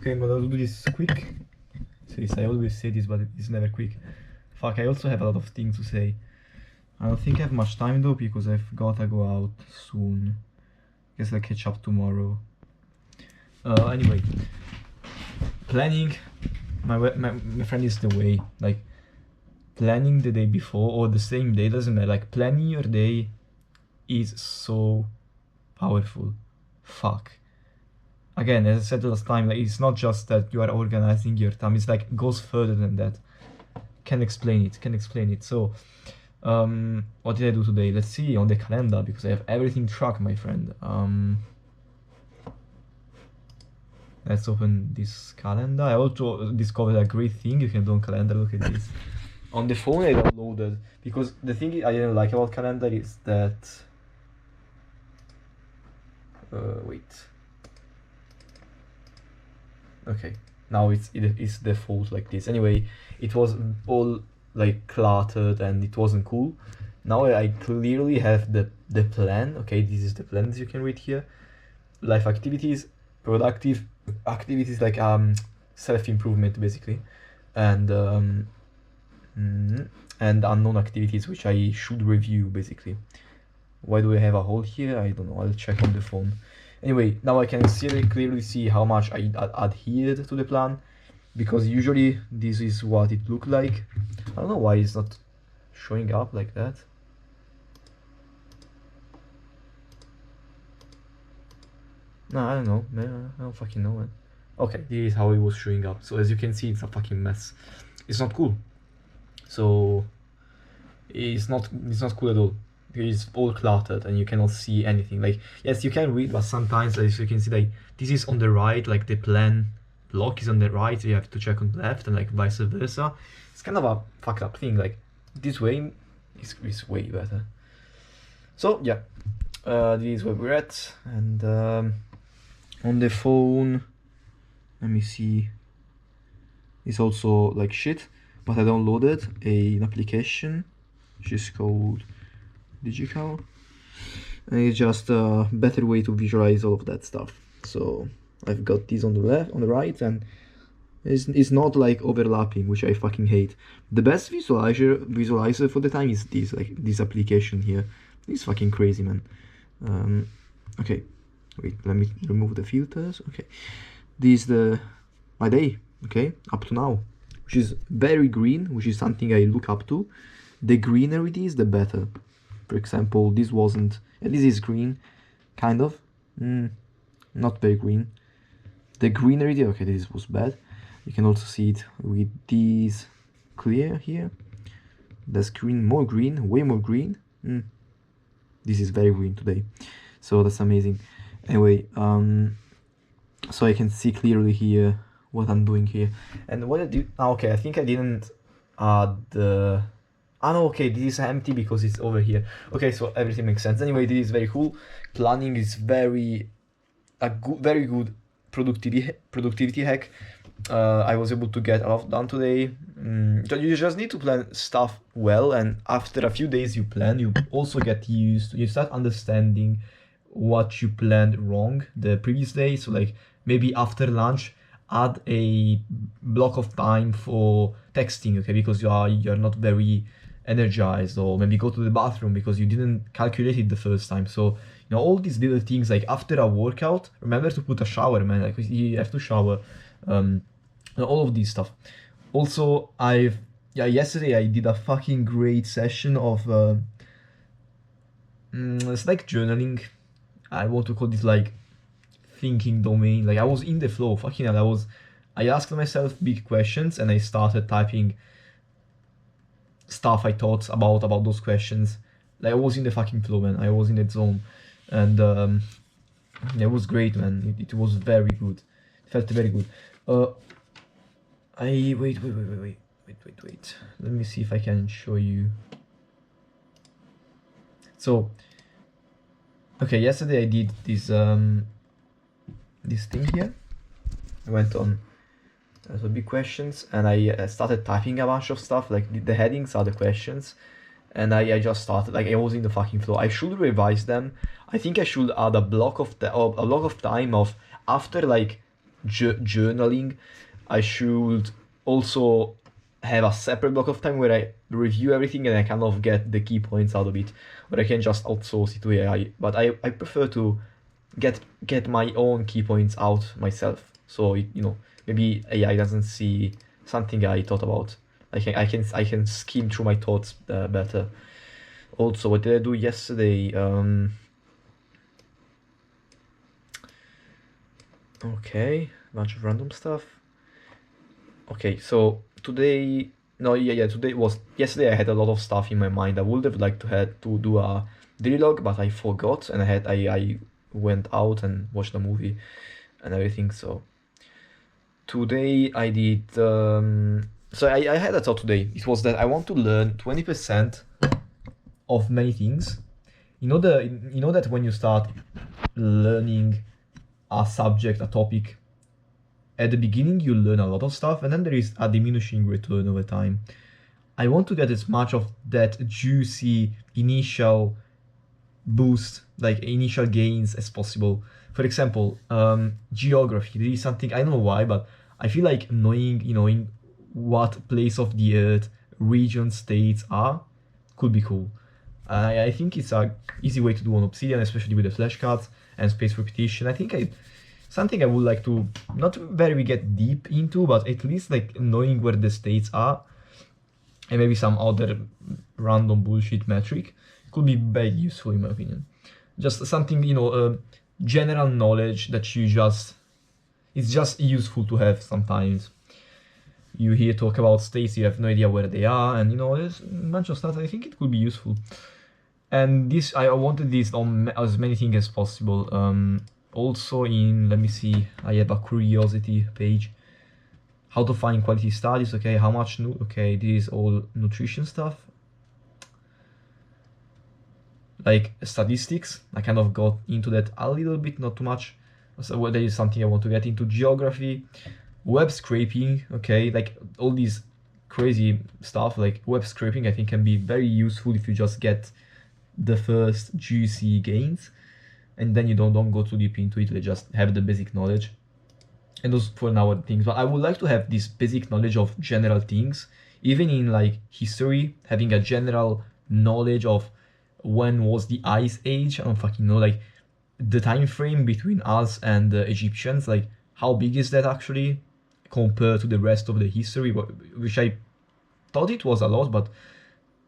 Okay, I'm gonna do this quick. Since I always say this, but it's never quick. Fuck, I also have a lot of things to say. I don't think I have much time though, because I've gotta go out soon. Guess I'll catch up tomorrow. Anyway, planning. My friend is the way. Like, planning the day before or the same day doesn't matter. Like, planning your day is so powerful. Fuck. Again, as I said last time, like, it's not just that you are organizing your time. It's like it goes further than that. Can explain it. So, what did I do today? Let's see on the calendar, because I have everything tracked, my friend. Let's open this calendar. I also discovered a great thing you can do on calendar. Look at this. On the phone I downloaded, because the thing I didn't like about calendar is that wait. Okay, now it's default like this. Anyway, it was all like cluttered and it wasn't cool. Now I clearly have the plan. Okay, this is the plan, as you can read here. Life activities, productive activities, like self-improvement basically, and unknown activities which I should review basically. Why do I have a hole here? I don't know. I'll check on the phone. Anyway, now I can clearly see how much I adhered to the plan, because usually this is what it looked like. I don't know why it's not showing up like that. No, I don't know, man. I don't fucking know, man. Okay, this is how it was showing up. So as you can see, it's a fucking mess. It's not cool. So it's not cool at all. It's all cluttered and you cannot see anything. Like, yes, you can read, but sometimes, as you can see, like, this is on the right, like the plan block is on the right, so you have to check on the left, and like vice versa. It's kind of a fucked up thing. Like, this way is way better. So yeah, this is where we're at. And on the phone, let me see, it's also like shit, but I downloaded an application which is called Digical, and it's just a better way to visualize all of that stuff. So I've got this on the left, on the right, and it's not like overlapping, which I fucking hate. The best visualizer for the time is this, like this application here. It's fucking crazy, man. Okay, wait, let me remove the filters. Okay, this is my day, okay, up to now, which is very green, which is something I look up to. The greener it is, the better. For example, this wasn't, and this is green, kind of, not very green. The greenery, okay, this was bad. You can also see it with these clear here. That's green, way more green. This is very green today, so that's amazing. Anyway, so I can see clearly here what I'm doing here. And what I do, okay, I think I didn't add the, no, okay, this is empty because it's over here. Okay, so everything makes sense. Anyway, this is very cool. Planning is very good productivity hack. I was able to get a lot done today. You just need to plan stuff well, and after a few days you plan, you also get used to, you start understanding what you planned wrong the previous day. So like maybe after lunch, add a block of time for texting, okay, because you're not very energized, or maybe go to the bathroom because you didn't calculate it the first time. So, you know, all these little things, like after a workout, remember to put a shower, man. Like, you have to shower. All of this stuff. Also, yesterday I did a fucking great session of it's like journaling. I want to call this like thinking domain. Like, I was in the flow. Fucking hell, I asked myself big questions and I started typing stuff I thought about those questions. Like, I was in the fucking flow, man. I was in that zone, and it was great, man. It was very good. It felt very good. Wait. Let me see if I can show you. So, okay, yesterday I did this this thing here. I went on so big questions, and I started typing a bunch of stuff. Like, the headings are the questions, and I just started, like, I was in the fucking flow. I should revise them. I think I should add a block of time of after like journaling, I should also have a separate block of time where I review everything and I kind of get the key points out of it, or I can just outsource it to AI. But I prefer to get my own key points out myself. So maybe AI doesn't see something I thought about. I can skim through my thoughts better. Also, what did I do yesterday? Okay, bunch of random stuff. Okay, so today, no, yeah, yesterday I had a lot of stuff in my mind. I would have liked to had to do a daily log, but I forgot, and I went out and watched a movie and everything. So today I did. I had a thought today. It was that I want to learn 20% of many things. You know that when you start learning a subject, a topic, at the beginning you learn a lot of stuff, and then there is a diminishing return over time. I want to get as much of that juicy initial boost, like initial gains, as possible. For example, geography. This is something I don't know why, but I feel like knowing what place of the earth regions, states are could be cool. I think it's a easy way to do on Obsidian, especially with the flashcards and space repetition. I think something I would like to not very get deep into, but at least like knowing where the states are, and maybe some other random bullshit metric could be very useful in my opinion. Just something, general knowledge that it's just useful to have sometimes. You hear talk about states, you have no idea where they are, and there's a bunch of stuff. I think it could be useful. And I wanted this on as many things as possible. Also let me see, I have a curiosity page. How to find quality studies, okay, how much, okay, this is all nutrition stuff. Like statistics, I kind of got into that a little bit, not too much. So there is something I want to get into. Geography, web scraping, okay, like all these crazy stuff, like web scraping I think can be very useful if you just get the first juicy gains, and then you don't go too deep into it, you just have the basic knowledge. And those for now are things, but I would like to have this basic knowledge of general things, even in like history, having a general knowledge of when was the Ice Age. I don't fucking know, like the time frame between us and the Egyptians, like how big is that actually compared to the rest of the history, which I thought it was a lot, but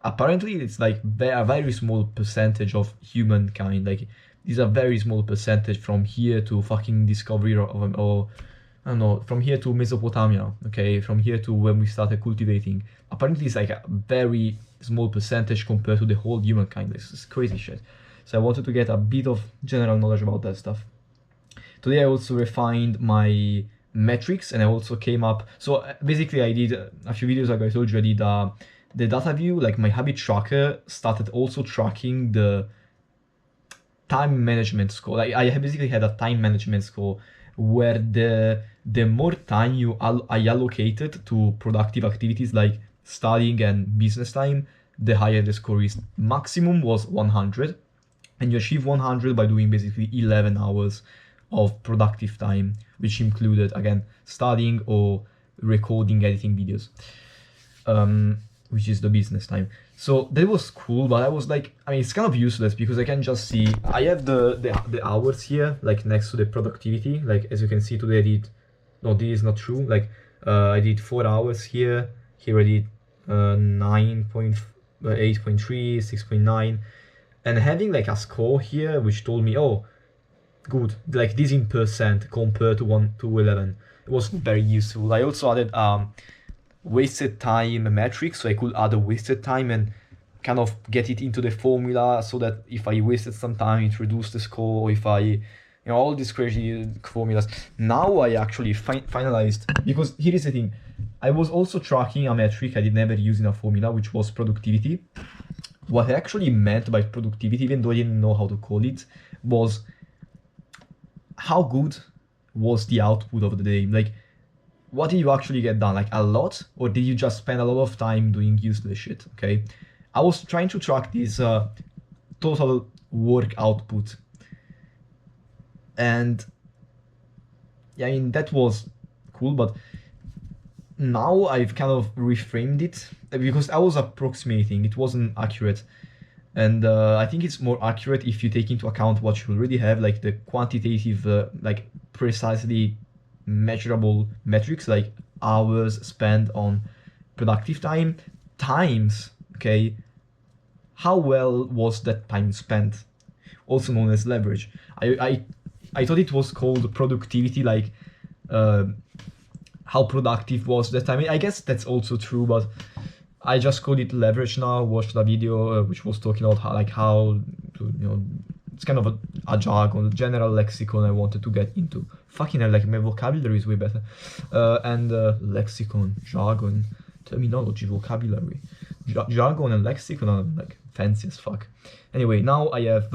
apparently it's like a very small percentage of humankind. Like these are very small percentage from here to fucking discovery or I don't know, from here to Mesopotamia, okay, from here to when we started cultivating. Apparently it's like a very small percentage compared to the whole humankind. This is crazy shit. So I wanted to get a bit of general knowledge about that stuff. Today I also refined my metrics, and I also came up, so basically I did a few videos ago, I told you I did the data view, like my habit tracker started also tracking the time management score. Like I basically had a time management score where the more time I allocated to productive activities like studying and business time, the higher the score is. Maximum was 100, and you achieve 100 by doing basically 11 hours of productive time, which included again studying or recording, editing videos, which is the business time. So that was cool, but I was like, I mean, it's kind of useless because I can just see, I have the hours here, like next to the productivity. Like as you can see today I did, no, this is not true. Like I did 4 hours here I did 9.8.3, 6.9, and having like a score here which told me, oh, good, like this in percent compared to 1 to 11. It was very useful. I also added wasted time metric, so I could add a wasted time and kind of get it into the formula, so that if I wasted some time it reduced the score, or if I all these crazy formulas. Now I actually finalized, because here is the thing, I was also tracking a metric I did never use in a formula, which was productivity. What I actually meant by productivity, even though I didn't know how to call it, was how good was the output of the day. Like, what did you actually get done? Like a lot, or did you just spend a lot of time doing useless shit? Okay, I was trying to track this total work output, and yeah, I mean that was cool, but now I've kind of reframed it because I was approximating, it wasn't accurate. And I think it's more accurate if you take into account what you already have, like the quantitative, like precisely measurable metrics, like hours spent on productive time, times, okay, how well was that time spent, also known as leverage. I thought it was called productivity, like uh, how productive was that time. I guess that's also true, but I just called it leverage now. Watched a video which was talking about how to, it's kind of a jargon, a general lexicon I wanted to get into. Fucking hell, like my vocabulary is way better. And lexicon, jargon, terminology, vocabulary. Jargon and lexicon are like fancy as fuck. Anyway, now I have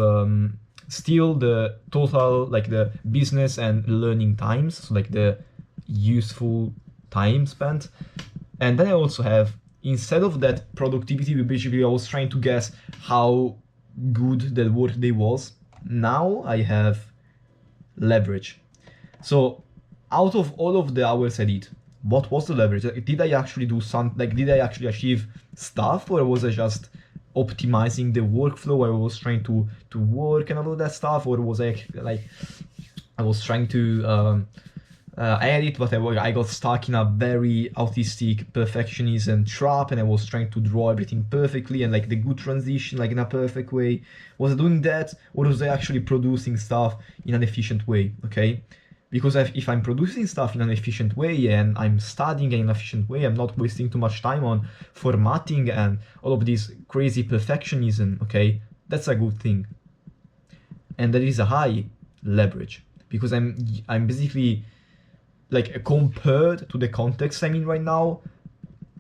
still the total, like the business and learning times, so like the useful time spent. And then I also have, instead of that productivity, basically I was trying to guess how good that workday was. Now I have leverage. So out of all of the hours I did, what was the leverage? Like, did I actually do something? Like, did I actually achieve stuff, or was I just optimizing the workflow? I was trying to work and all of that stuff, or was I like I was trying to edit, but I got stuck in a very autistic perfectionism trap, and I was trying to draw everything perfectly and like the good transition, like in a perfect way. Was I doing that, or was I actually producing stuff in an efficient way? Okay. Because if I'm producing stuff in an efficient way and I'm studying in an efficient way, I'm not wasting too much time on formatting and all of this crazy perfectionism, okay, that's a good thing. And that is a high leverage, because I'm basically, like, compared to the context I'm in right now,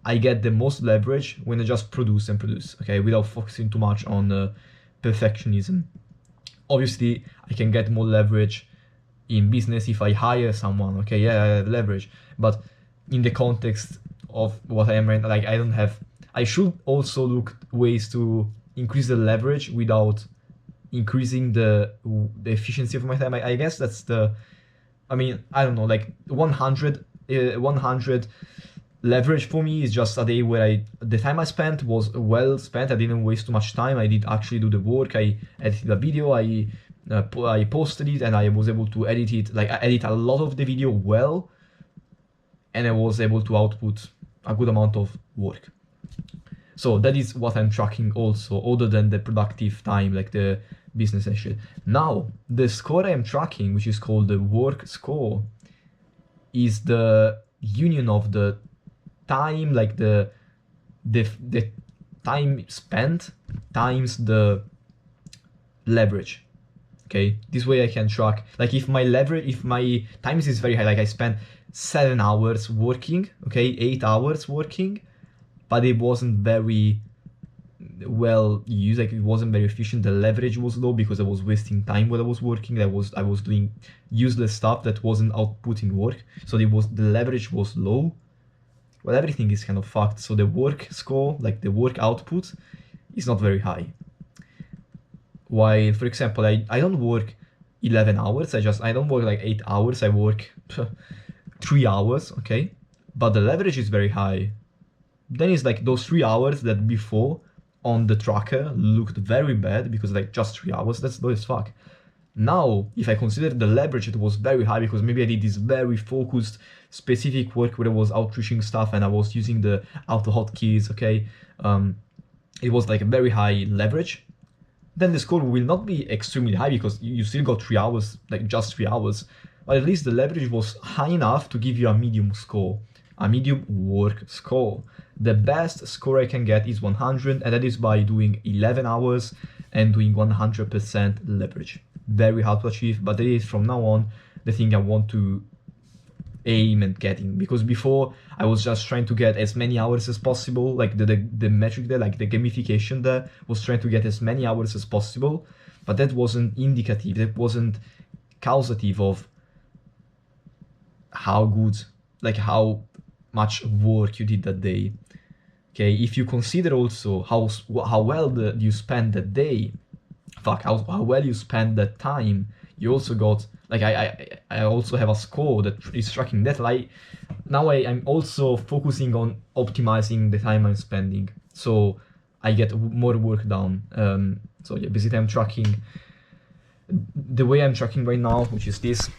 I get the most leverage when I just produce and produce, okay, without focusing too much on perfectionism. Obviously, I can get more leverage in business if I hire someone, okay, yeah, I have leverage, but in the context of what I am right now, like, I should also look ways to increase the leverage without increasing the efficiency of my time. I guess that's I don't know, like 100 leverage for me is just a day where the time I spent was well spent. I didn't waste too much time. I did actually do the work. I edited a video, I posted it, and I was able to edit it. Like, I edit a lot of the video well, and I was able to output a good amount of work. So that is what I'm tracking also, other than the productive time, like the business and shit. Now, the score I am tracking, which is called the work score, is the union of the time, like the time spent times the leverage. Okay, this way I can track, like, if my times is very high, like I spent 7 hours working, okay, 8 hours working, but it wasn't very well used, like it wasn't very efficient, the leverage was low because I was wasting time while I was working. I was doing useless stuff that wasn't outputting work, so the leverage was low. Well, everything is kind of fucked, so the work score, like the work output, is not very high. While, for example, I don't work 11 hours, I don't work like 8 hours, I work 3 hours, okay? But the leverage is very high. Then it's like those 3 hours that before on the tracker looked very bad because like just 3 hours, that's low as fuck. Now, if I consider the leverage, it was very high because maybe I did this very focused, specific work where I was outreaching stuff and I was using the auto hotkeys, okay? It was like a very high leverage. Then the score will not be extremely high because you still got 3 hours, like just 3 hours, but at least the leverage was high enough to give you a medium score, a medium work score. The best score I can get is 100, and that is by doing 11 hours and doing 100% leverage. Very hard to achieve, but that is from now on the thing I want to aim at getting, because before I was just trying to get as many hours as possible, like the metric there, like the gamification there was trying to get as many hours as possible, but that wasn't indicative, that wasn't causative of how good, like how much work you did that day. Okay, if you consider also how well you spend that day, how well you spend that time, you also got, like, I I also have a score that is tracking that. Now I'm also focusing on optimizing the time I'm spending, so I get more work done. So yeah, basically I'm tracking the way I'm tracking right now, which is this.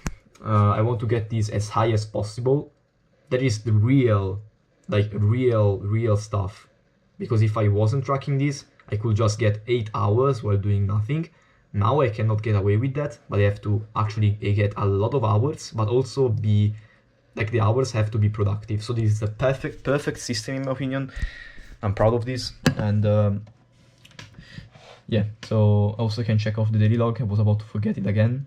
I want to get this as high as possible. That is the real, like real stuff. Because if I wasn't tracking this, I could just get 8 hours while doing nothing. Now I cannot get away with that, but I have to actually get a lot of hours, but also be, like, the hours have to be productive. So this is a perfect system in my opinion. I'm proud of this, and yeah, so also can check off the daily log. I was about to forget it again.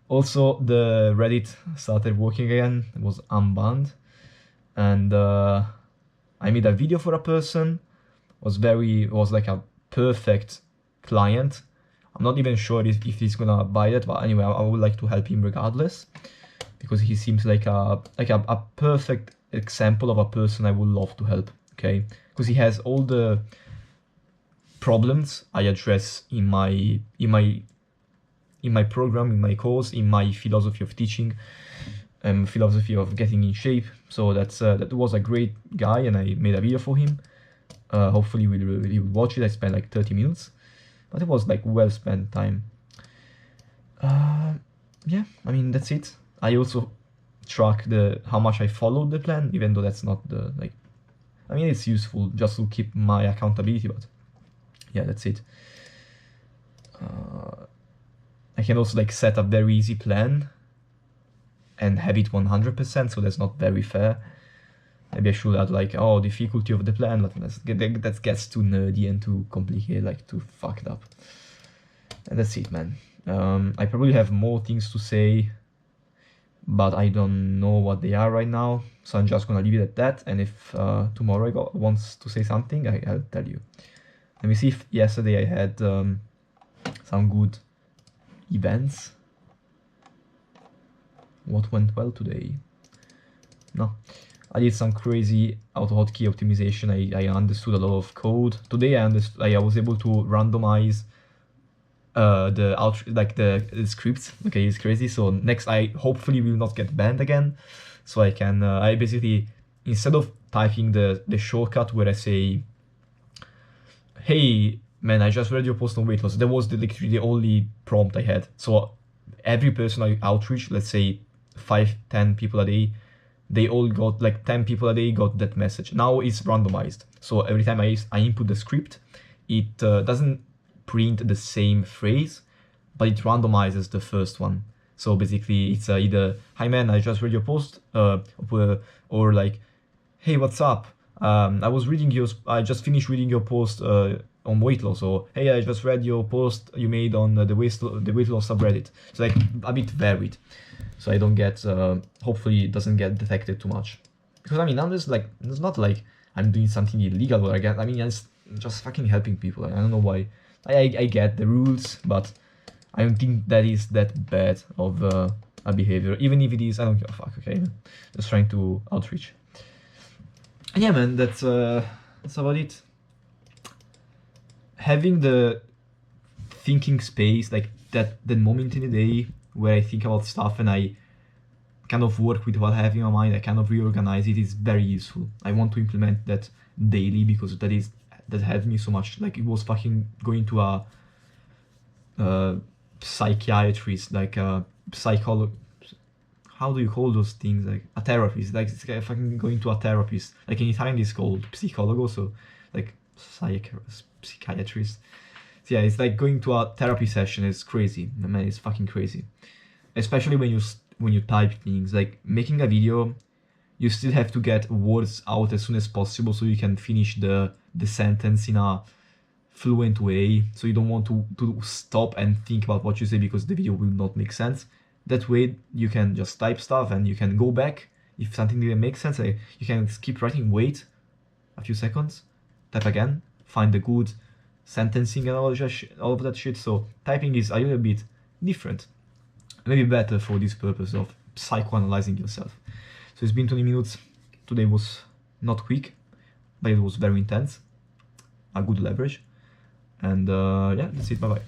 Also, the Reddit started working again. It was unbanned, and I made a video for a person. It was like a perfect client. I'm not even sure if he's gonna buy it, but anyway, I would like to help him regardless, because he seems like a perfect example of a person I would love to help. Okay, because he has all the problems I address in my program, in my course, in my philosophy of teaching, philosophy of getting in shape. So that was a great guy, and I made a video for him. Hopefully you will watch it. I spent like 30 minutes, but it was like well spent time. Yeah, I mean, that's it. I also track how much I followed the plan, even though that's not the, like, I mean, it's useful just to keep my accountability, but yeah, that's it. I can also like set a very easy plan and have it 100%, so that's not very fair. Maybe I should add like, oh, difficulty of the plan, but that gets too nerdy and too complicated, like too fucked up. And that's it, man. I probably have more things to say, but I don't know what they are right now, so I'm just gonna leave it at that. And if tomorrow I wants to say something, I'll tell you. Let me see if yesterday I had some good events. What went well today? No, I did some crazy AutoHotkey optimization. I understood a lot of code today. I was able to randomize the scripts. Okay, it's crazy. So next I hopefully will not get banned again, so I can I basically, instead of typing the shortcut where I say, hey man, I just read your post on weight loss, that was literally the only prompt I had. So every person I outreach, let's say 5-10 people a day, they all got, like 10 people a day got that message. Now it's randomized, so every time I input the script, it doesn't print the same phrase, but it randomizes the first one. So basically it's either, hi man, I just read your post, or like, hey, what's up, I just finished reading your post on weight loss, or hey, I just read your post you made on the weight loss subreddit. So like a bit varied, so I don't get hopefully it doesn't get detected too much, because I mean, I'm just like, it's not like I'm doing something illegal, or I mean, I'm just fucking helping people. I don't know why. I get the rules, but I don't think that is that bad of a behavior. Even if it is, I don't give a fuck. Okay, just trying to outreach. And yeah, man, that's about it. Having the thinking space, like that moment in the day where I think about stuff and I kind of work with what I have in my mind, I kind of reorganize it, is very useful. I want to implement that daily, because that helped me so much. Like, it was fucking going to a psychiatrist, like a psychologist. How do you call those things? Like a therapist. Like, it's like fucking going to a therapist. Like in Italian it's called psychologo, so like psychiatrist. So yeah, it's like going to a therapy session. It's crazy, man. It's fucking crazy. Especially when you type things. Like making a video, you still have to get words out as soon as possible, so you can finish the sentence in a fluent way. So you don't want to stop and think about what you say, because the video will not make sense. That way you can just type stuff and you can go back if something didn't make sense. You can keep writing, wait a few seconds, type again, find the good sentencing and all of that shit. So typing is a little bit different, maybe better for this purpose of psychoanalyzing yourself. So it's been 20 minutes. Today was not quick, but it was very intense, a good leverage. And yeah, that's it. Bye bye.